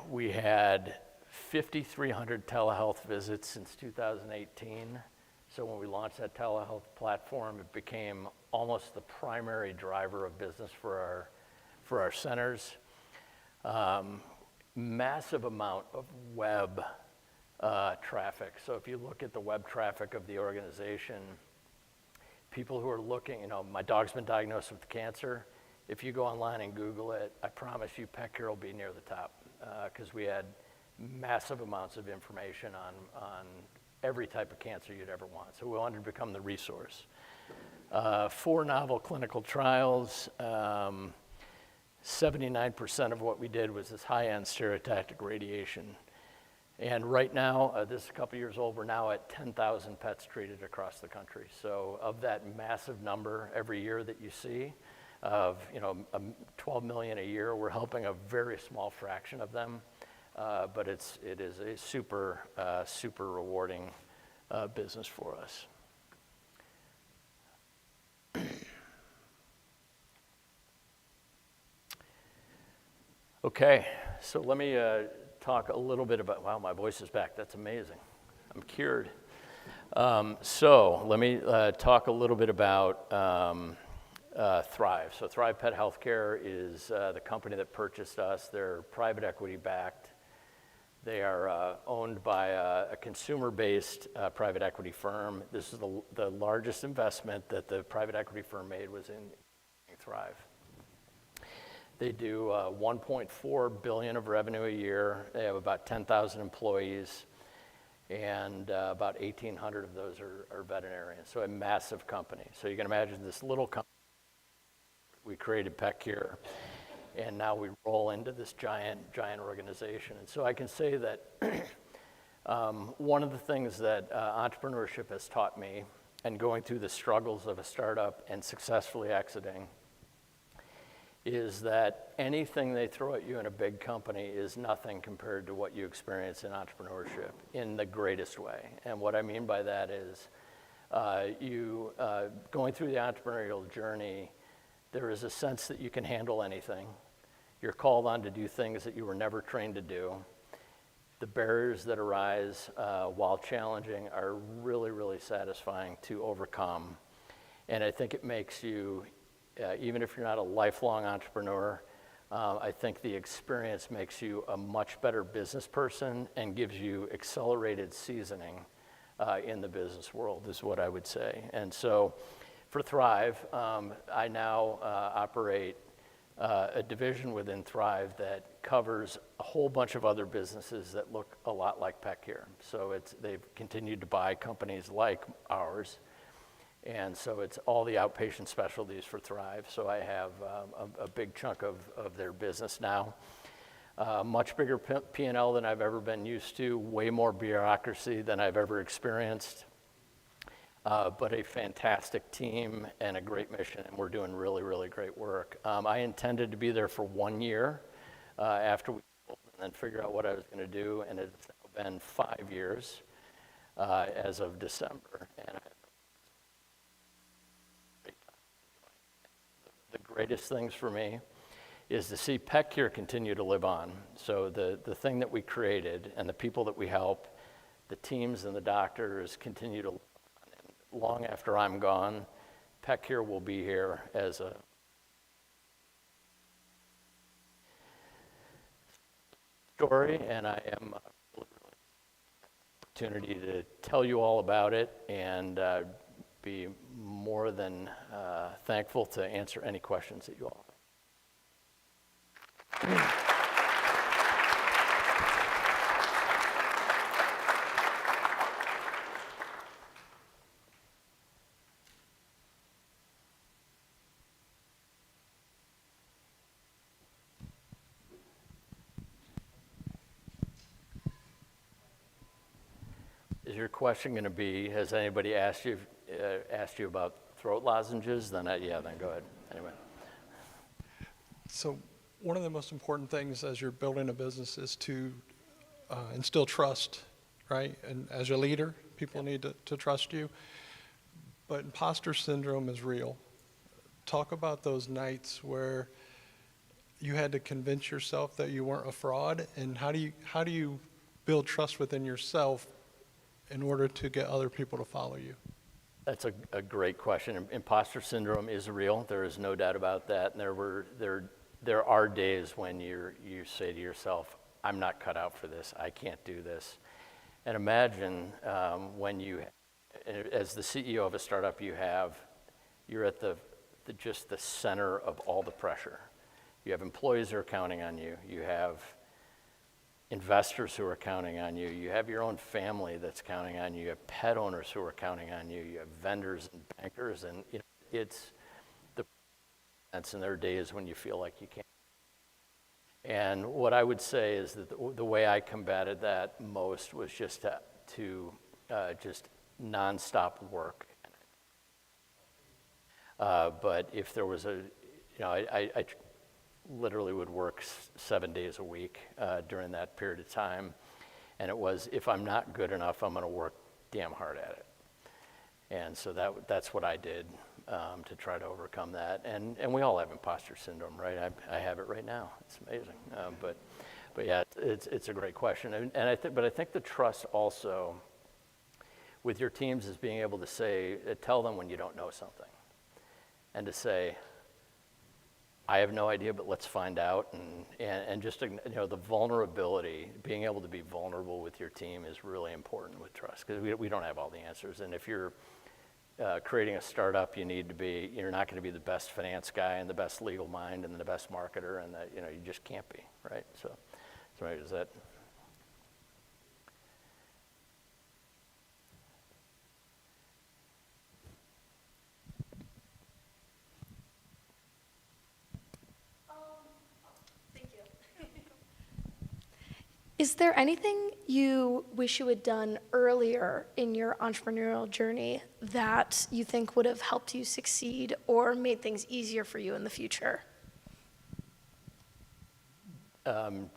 We had 5,300 telehealth visits since 2018. So when we launched that telehealth platform, it became almost the primary driver of business for our centers. Massive amount of web traffic. So if you look at the web traffic of the organization, people who are looking, my dog's been diagnosed with cancer. If you go online and Google it, I promise you pet care will be near the top, because we had massive amounts of information on every type of cancer you'd ever want. So we wanted to become the resource. 4 novel clinical trials. 79% of what we did was this high-end stereotactic radiation. And right now, this is a couple years old, we're now at 10,000 pets treated across the country. So of that massive number every year that you see, of 12 million a year, we're helping a very small fraction of them, but it is a super rewarding business for us. Okay, so let me talk a little bit about, wow, my voice is back, that's amazing. I'm cured. So let me talk a little bit about Thrive. So Thrive Pet Healthcare is the company that purchased us. They're private equity backed. They are owned by a consumer-based private equity firm. This is the largest investment that the private equity firm made was in Thrive. They do $1.4 billion of revenue a year. They have about 10,000 employees, and about 1,800 of those are veterinarians. So a massive company. So you can imagine this little company. We created Pet Care, and now we roll into this giant organization. And so I can say that one of the things that entrepreneurship has taught me, and going through the struggles of a startup and successfully exiting, is that anything they throw at you in a big company is nothing compared to what you experience in entrepreneurship in the greatest way. And what I mean by that is going through the entrepreneurial journey, there is a sense that you can handle anything. You're called on to do things that you were never trained to do. The barriers that arise while challenging are really, really satisfying to overcome. And I think it makes you, even if you're not a lifelong entrepreneur, I think the experience makes you a much better business person and gives you accelerated seasoning in the business world, is what I would say. And so for Thrive, I now operate a division within Thrive that covers a whole bunch of other businesses that look a lot like Pet Care. So they've continued to buy companies like ours. And so it's all the outpatient specialties for Thrive. So I have a big chunk of their business now. Much bigger P&L than I've ever been used to, way more bureaucracy than I've ever experienced, but a fantastic team and a great mission, and we're doing really, really great work. I intended to be there for 1 year after we sold and then figure out what I was going to do, and it's now been 5 years as of December. And the greatest things for me is to see Pet Care continue to live on. So the thing that we created and the people that we help, the teams and the doctors continue to live on. And long after I'm gone, Pet Care will be here as a story, and I am really opportunity to tell you all about it and be more than thankful to answer any questions that you all have. Is your question going to be, has anybody asked you about throat lozenges? Then then go ahead. Anyway. So one of the most important things as you're building a business is to instill trust, right? And as a leader, people need to trust you. But imposter syndrome is real. Talk about those nights where you had to convince yourself that you weren't a fraud, and how do you build trust within yourself in order to get other people to follow you? That's a great question. Imposter syndrome is real. There is no doubt about that. And there are days when you say to yourself, I'm not cut out for this. I can't do this. And imagine when you, as the CEO of a startup, you're at just the center of all the pressure. You have employees who are counting on you. You have investors who are counting on you. You have your own family that's counting on you. You have pet owners who are counting on you. You have vendors and bankers, and it's the and there are days when you feel like you can't. And what I would say is that the way I combated that most was just to just nonstop work. But if there was I literally would work 7 days a week during that period of time. And it was, if I'm not good enough, I'm going to work damn hard at it. And so that's what I did to try to overcome that. And we all have imposter syndrome, right? I have it right now. It's amazing. But yeah, it's a great question. And I think the trust also with your teams is being able to tell them when you don't know something. And to say, I have no idea, but let's find out. And just, the vulnerability, being able to be vulnerable with your team is really important with trust, because we don't have all the answers. And if you're creating a startup, you're not going to be the best finance guy and the best legal mind and the best marketer, and you just can't be, right? So is that? Is there anything you wish you had done earlier in your entrepreneurial journey that you think would have helped you succeed or made things easier for you in the future? Do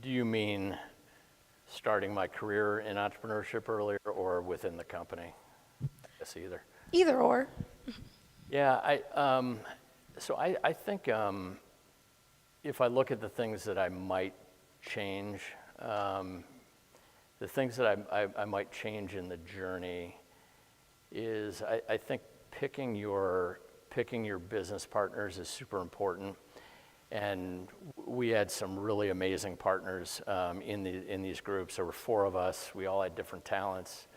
you mean starting my career in entrepreneurship earlier or within the company? Yes, either. Either or. Yeah, I think if I look at the things that I might change, the things that I might change in the journey is I think picking your business partners is super important. And we had some really amazing partners in these groups. There were 4 of us. We all had different talents.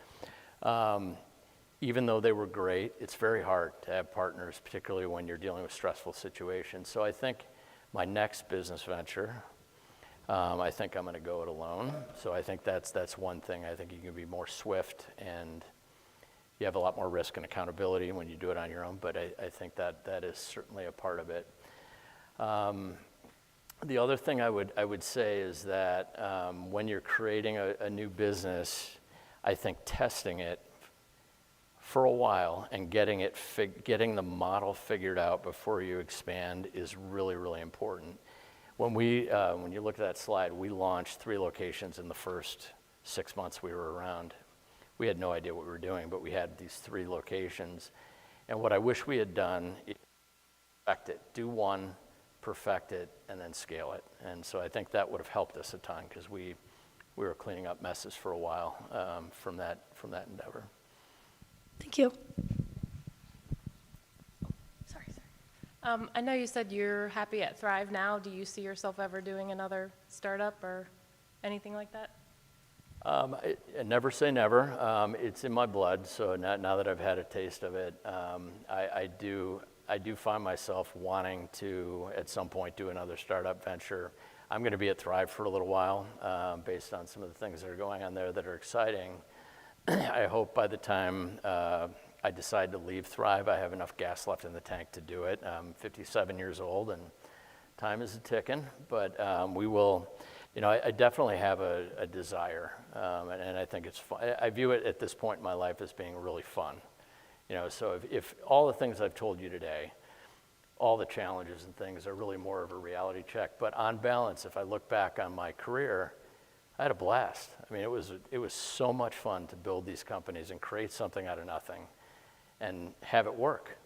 Even though they were great, it's very hard to have partners, particularly when you're dealing with stressful situations. So I think my next business venture, I think I'm going to go it alone. So I think that's one thing. I think you can be more swift, and you have a lot more risk and accountability when you do it on your own. But I think that is certainly a part of it. The other thing I would say is that when you're creating a new business, I think testing it for a while and getting the model figured out before you expand is really, really important. When you look at that slide, we launched 3 locations in the first 6 months we were around. We had no idea what we were doing, but we had these 3 locations. And what I wish we had done is perfect it. Do one, perfect it, and then scale it. And so I think that would have helped us a ton, because we were cleaning up messes for a while from that endeavor. Thank you. Sorry. I know you said you're happy at Thrive now. Do you see yourself ever doing another startup or anything like that? I never say never. It's in my blood, so now that I've had a taste of it, I do find myself wanting to, at some point, do another startup venture. I'm going to be at Thrive for a little while, based on some of the things that are going on there that are exciting. I hope by the time I decide to leave Thrive, I have enough gas left in the tank to do it. I'm 57 years old, and time is a-ticking, but we will. I definitely have a desire, and I think it's fun. I view it at this point in my life as being really fun. So if all the things I've told you today, all the challenges and things are really more of a reality check, but on balance, if I look back on my career, I had a blast. I mean, it was so much fun to build these companies and create something out of nothing and have it work.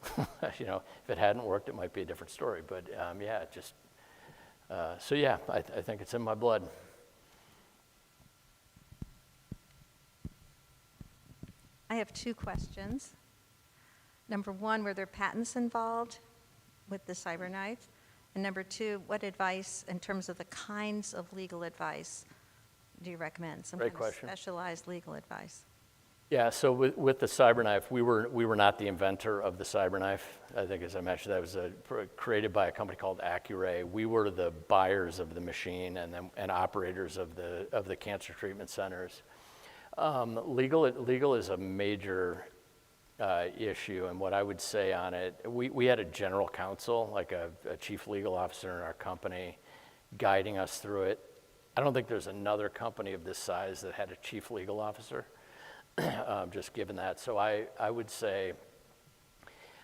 If it hadn't worked, it might be a different story, but I think it's in my blood. I have 2 questions. Number one, were there patents involved with the cyberknife? And number two, what advice, in terms of the kinds of legal advice, do you recommend? Some Great kind question. of specialized legal advice. Yeah, so with the cyberknife, we were not the inventor of the cyberknife. I think, as I mentioned, that was created by a company called Accuray. We were the buyers of the machine and operators of the cancer treatment centers. Legal is a major issue, and what I would say on it, we had a general counsel, like a chief legal officer in our company, guiding us through it. I don't think there's another company of this size that had a chief legal officer. Just given that. So I would say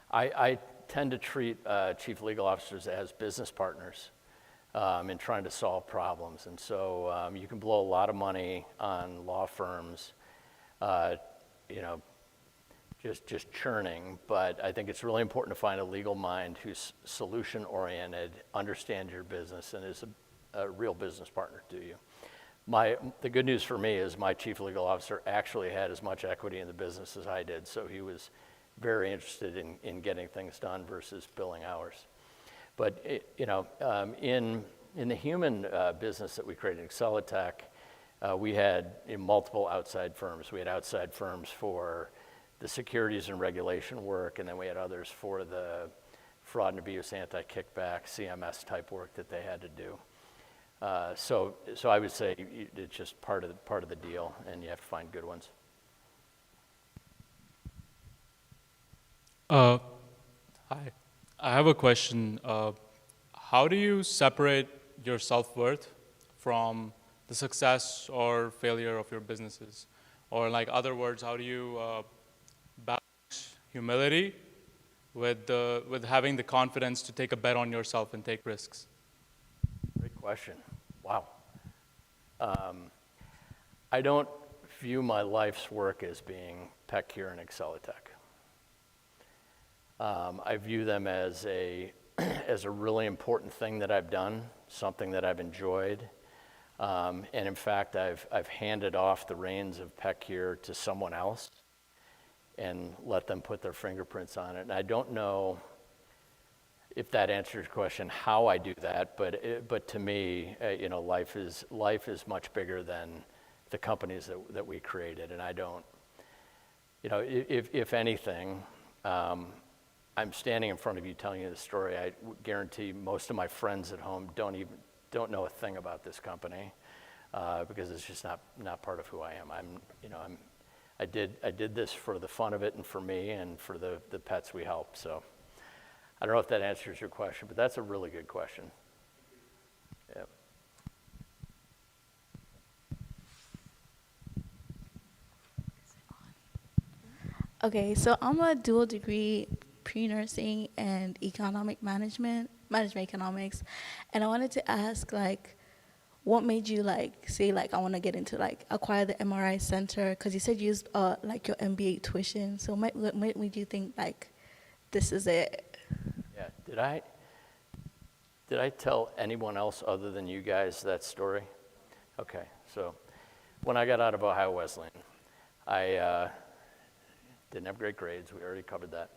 I tend to treat chief legal officers as business partners in trying to solve problems. And so you can blow a lot of money on law firms, just churning. But I think it's really important to find a legal mind who's solution-oriented, understands your business, and is a real business partner to you. The good news for me is my chief legal officer actually had as much equity in the business as I did, so he was very interested in getting things done versus billing hours. But in the human business that we created, Excelitech, we had multiple outside firms. We had outside firms for the securities and regulation work, and then we had others for the fraud and abuse, anti-kickback, CMS type work that they had to do. So I would say it's just part of the deal, and you have to find good ones. Hi, I have a question. How do you separate your self-worth from the success or failure of your businesses? Or, like, other words, how do you balance humility with having the confidence to take a bet on yourself and take risks? Great question. Wow. I don't view my life's work as being PetCure and Excelitech. I view them as a really important thing that I've done, something that I've enjoyed. And in fact, I've handed off the reins of PetCure to someone else and let them put their fingerprints on it. And I don't know if that answers your question, how I do that, but to me, life is much bigger than the companies that we created, and I don't, if anything, I'm standing in front of you telling you the story. I guarantee most of my friends at home don't know a thing about this company because it's just not part of who I am. I did this for the fun of it and for me and for the pets we help. So. I don't know if that answers your question, but that's a really good question. Yeah. Okay, so I'm a dual degree pre-nursing and management economics, and I wanted to ask, like, what made you say I want to get into acquire the MRI center? Because you said you used your MBA tuition, so what made you think this is it? Yeah, did I tell anyone else other than you guys that story? Okay, so when I got out of Ohio Wesleyan, I didn't have great grades, we already covered that.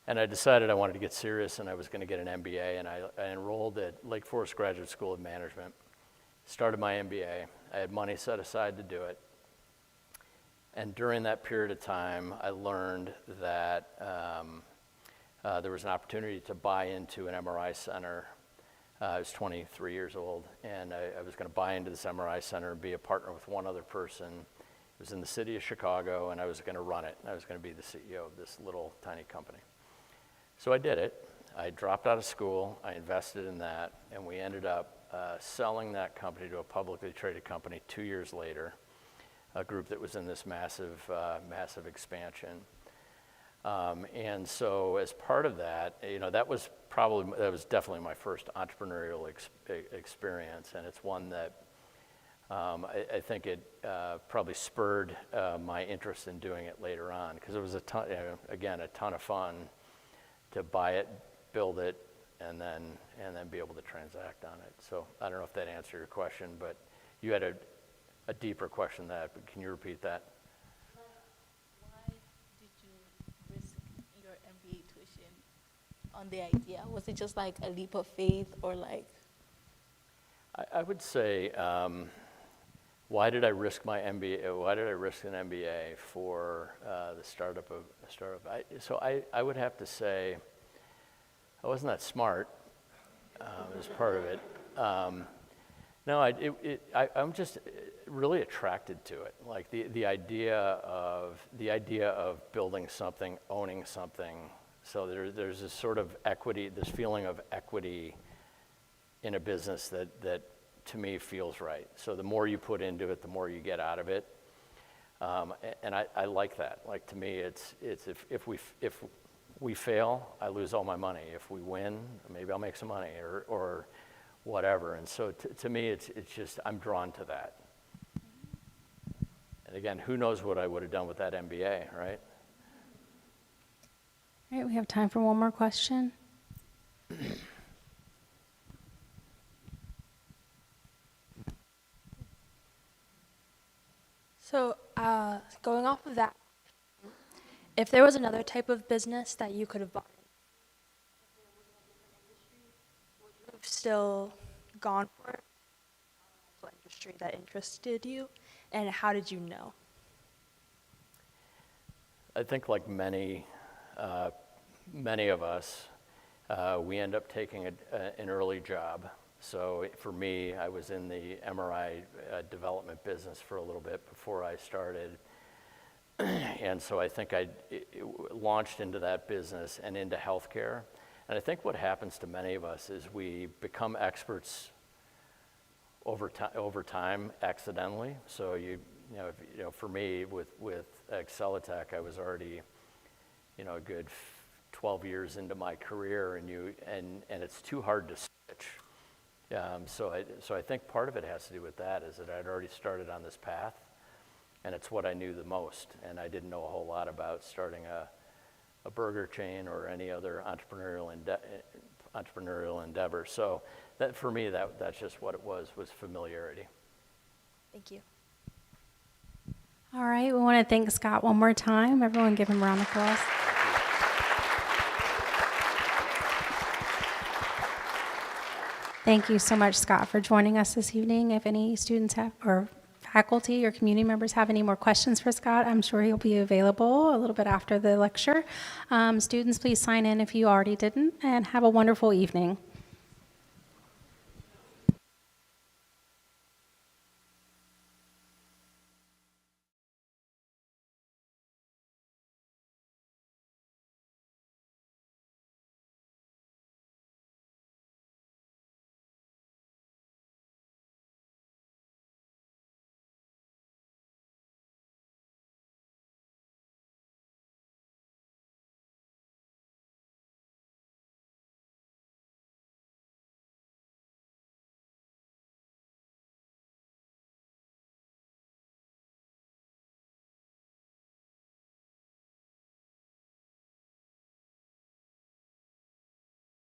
And I decided I wanted to get serious and I was going to get an MBA, and I enrolled at Lake Forest Graduate School of Management, started my MBA. I had money set aside to do it. And during that period of time, I learned that there was an opportunity to buy into an MRI center. I was 23 years old, and I was going to buy into this MRI center and be a partner with one other person. It was in the city of Chicago, and I was going to run it. I was going to be the CEO of this little tiny company. So I did it. I dropped out of school. I invested in that, and we ended up selling that company to a publicly traded company 2 years later, a group that was in this massive expansion. And so as part of that, that was definitely my first entrepreneurial experience, and it's one that I think it probably spurred my interest in doing it later on, because it was a ton of fun to buy it, build it, and then be able to transact on it. So I don't know if that answered your question, but you had a deeper question than that, but can you repeat that? Why did you risk your on the idea? Was it just like a leap of faith or like? I would say, why did I risk my MBA? Why did I risk an MBA for the startup of a startup? I would have to say, I wasn't that smart as part of it. No, I'm just really attracted to it. Like the idea of building something, owning something. So there's this sort of equity, this feeling of equity in a business that to me feels right. So the more you put into it, the more you get out of it. And I like that. Like to me, it's if we fail, I lose all my money. If we win, maybe I'll make some money or whatever. And so to me, it's just, I'm drawn to that. And again, who knows what I would have done with that MBA, right? All right, we have time for one more question. So, going off of that, if there was another type of business that you could have bought, would you have still gone for it? What industry that interested you, and how did you know? I think like many of us, we end up taking an early job. So for me, I was in the MRI development business for a little bit before I started. And so I think I launched into that business and into healthcare. And I think what happens to many of us is we become experts over time accidentally. So for me with Excelitech, I was already a good 12 years into my career, and it's too hard to switch. So I think part of it has to do with that, is that I'd already started on this path, and it's what I knew the most, and I didn't know a whole lot about starting a burger chain or any other entrepreneurial endeavor. So that for me, that's just what it was familiarity. Thank you. All right, we want to thank Scott one more time. Everyone give him a round of applause. Thank you so much, Scott, for joining us this evening. If any students have, or faculty or community members have any more questions for Scott, I'm sure he'll be available a little bit after the lecture. Students, please sign in if you already didn't, and have a wonderful evening.